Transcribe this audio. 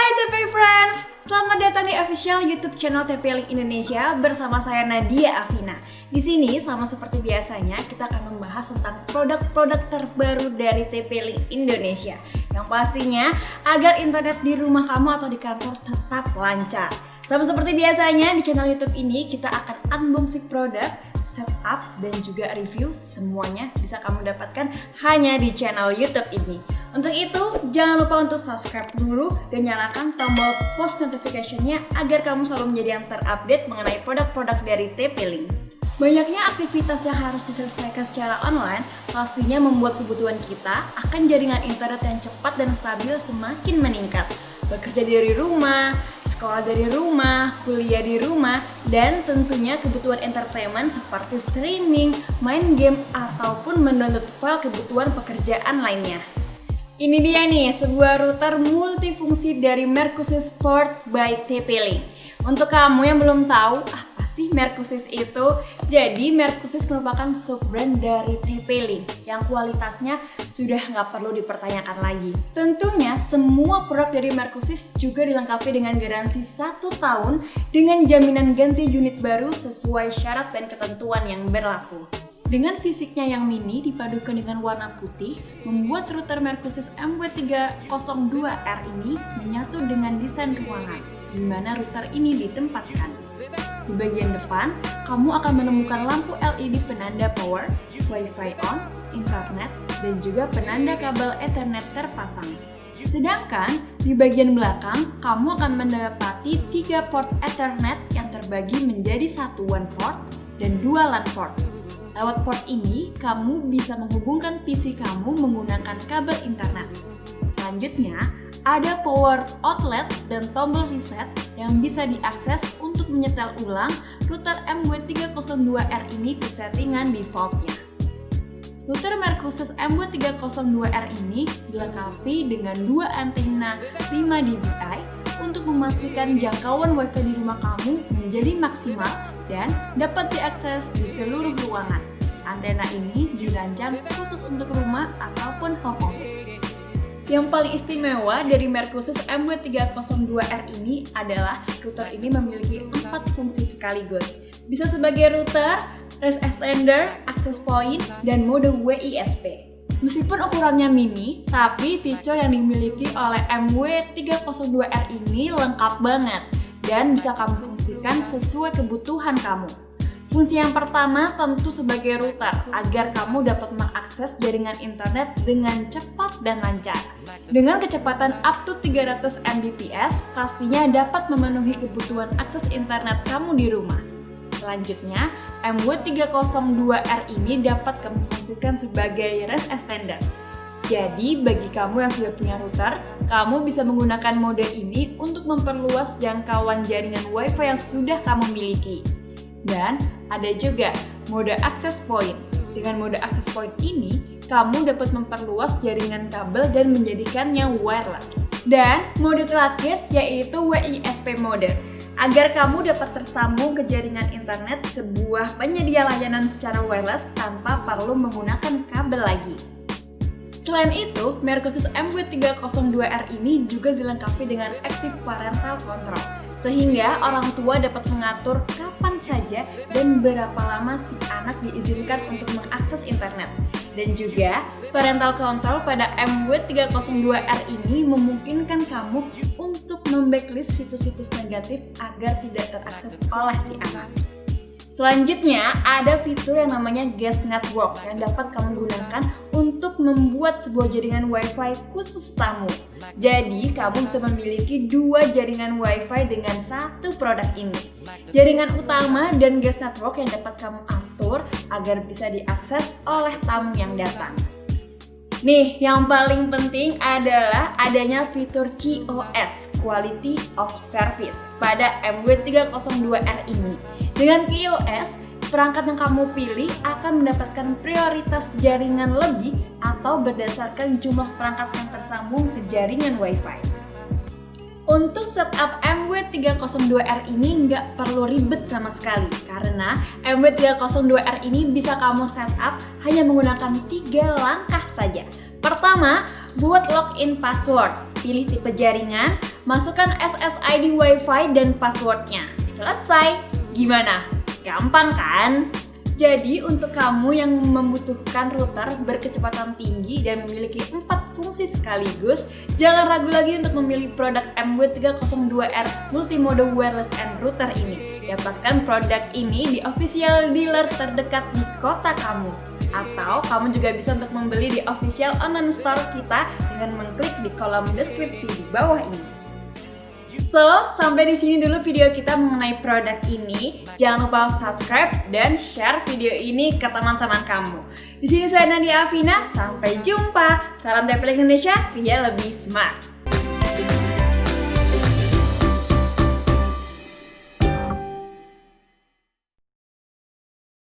Hai TP Friends, selamat datang di official YouTube channel TP-Link Indonesia bersama saya Nadia Afina. Di sini sama seperti biasanya kita akan membahas tentang produk-produk terbaru dari TP-Link Indonesia yang pastinya agar internet di rumah kamu atau di kantor tetap lancar. Sama seperti biasanya di channel YouTube ini kita akan unboxing produk, setup dan juga review, semuanya bisa kamu dapatkan hanya di channel YouTube ini. Untuk itu jangan lupa untuk subscribe dulu dan nyalakan tombol post notification-nya agar kamu selalu menjadi yang terupdate mengenai produk-produk dari TP-Link. Banyaknya aktivitas yang harus diselesaikan secara online pastinya membuat kebutuhan kita akan jaringan internet yang cepat dan stabil semakin meningkat. Bekerja dari rumah, sekolah dari rumah, kuliah di rumah, dan tentunya kebutuhan entertainment seperti streaming, main game, ataupun mendownload file kebutuhan pekerjaan lainnya. Ini dia nih, sebuah router multifungsi dari Mercosys Port by TP-Link. Untuk kamu yang belum tahu, apa sih Mercosys itu? Jadi Mercosys merupakan sub-brand dari TP-Link yang kualitasnya sudah nggak perlu dipertanyakan lagi. Tentunya semua produk dari Mercosys juga dilengkapi dengan garansi 1 tahun dengan jaminan ganti unit baru sesuai syarat dan ketentuan yang berlaku. Dengan fisiknya yang mini dipadukan dengan warna putih, membuat router Mercosys MW302R ini menyatu dengan desain ruangan, di mana router ini ditempatkan. Di bagian depan, kamu akan menemukan lampu LED penanda power, Wi-Fi on, internet, dan juga penanda kabel Ethernet terpasang. Sedangkan di bagian belakang, kamu akan mendapati 3 port Ethernet yang terbagi menjadi 1 WAN port dan 2 LAN port. Lewat port ini, kamu bisa menghubungkan PC kamu menggunakan kabel internet. Selanjutnya, ada power outlet dan tombol reset yang bisa diakses untuk menyetel ulang router MW302R ini ke settingan defaultnya. Router Mercosys MW302R ini dilengkapi dengan 2 antena 5 dBi untuk memastikan jangkauan Wi-Fi di rumah kamu menjadi maksimal dan dapat diakses di seluruh ruangan. Antena ini dirancang khusus untuk rumah ataupun home office. Yang paling istimewa dari Mercosys MW302R ini adalah router ini memiliki 4 fungsi sekaligus. Bisa sebagai router, race extender, access point, dan mode WISP. Meskipun ukurannya mini, tapi fitur yang dimiliki oleh MW302R ini lengkap banget dan bisa kamu fungsikan sesuai kebutuhan kamu. Fungsi yang pertama tentu sebagai router agar kamu dapat mengakses jaringan internet dengan cepat dan lancar. Dengan kecepatan up to 300 Mbps, pastinya dapat memenuhi kebutuhan akses internet kamu di rumah. Selanjutnya, MW302R ini dapat kamu fungsikan sebagai race extender. Jadi, bagi kamu yang sudah punya router, kamu bisa menggunakan mode ini untuk memperluas jangkauan jaringan Wi-Fi yang sudah kamu miliki. Dan ada juga mode access point. Dengan mode access point ini, kamu dapat memperluas jaringan kabel dan menjadikannya wireless. Dan mode terakhir yaitu WISP mode, agar kamu dapat tersambung ke jaringan internet sebuah penyedia layanan secara wireless tanpa perlu menggunakan kabel lagi. Selain itu, Mercosys MW302R ini juga dilengkapi dengan Active Parental Control, sehingga orang tua dapat mengatur kapan saja dan berapa lama si anak diizinkan untuk mengakses internet. Dan juga, Parental Control pada MW302R ini memungkinkan kamu untuk memblacklist situs-situs negatif agar tidak terakses oleh si anak. Selanjutnya, ada fitur yang namanya Guest Network yang dapat kamu gunakan untuk membuat sebuah jaringan Wi-Fi khusus tamu. Jadi, kamu bisa memiliki 2 jaringan Wi-Fi dengan 1 produk ini. Jaringan utama dan Guest Network yang dapat kamu atur agar bisa diakses oleh tamu yang datang. Nih, yang paling penting adalah adanya fitur QoS, Quality of Service, pada MW302R ini. Dengan QoS, perangkat yang kamu pilih akan mendapatkan prioritas jaringan lebih atau berdasarkan jumlah perangkat yang tersambung ke jaringan Wi-Fi. Untuk setup MW302R ini nggak perlu ribet sama sekali karena MW302R ini bisa kamu setup hanya menggunakan 3 langkah saja. Pertama, buat login password. pilih tipe jaringan, masukkan SSID Wi-Fi dan passwordnya. Selesai! Gimana? Gampang kan? Jadi untuk kamu yang membutuhkan router berkecepatan tinggi dan memiliki 4 fungsi sekaligus, jangan ragu lagi untuk memilih produk MW302R Multimode Wireless and Router ini. Dapatkan produk ini di official dealer terdekat di kota kamu. Atau kamu juga bisa untuk membeli di official online store kita dengan mengklik di kolom deskripsi di bawah ini. So, sampai di sini dulu video kita mengenai produk ini. Jangan lupa subscribe dan share video ini ke teman-teman kamu. Di sini saya Nadia Afina, sampai jumpa. Salam TP Link Indonesia, Ria lebih smart.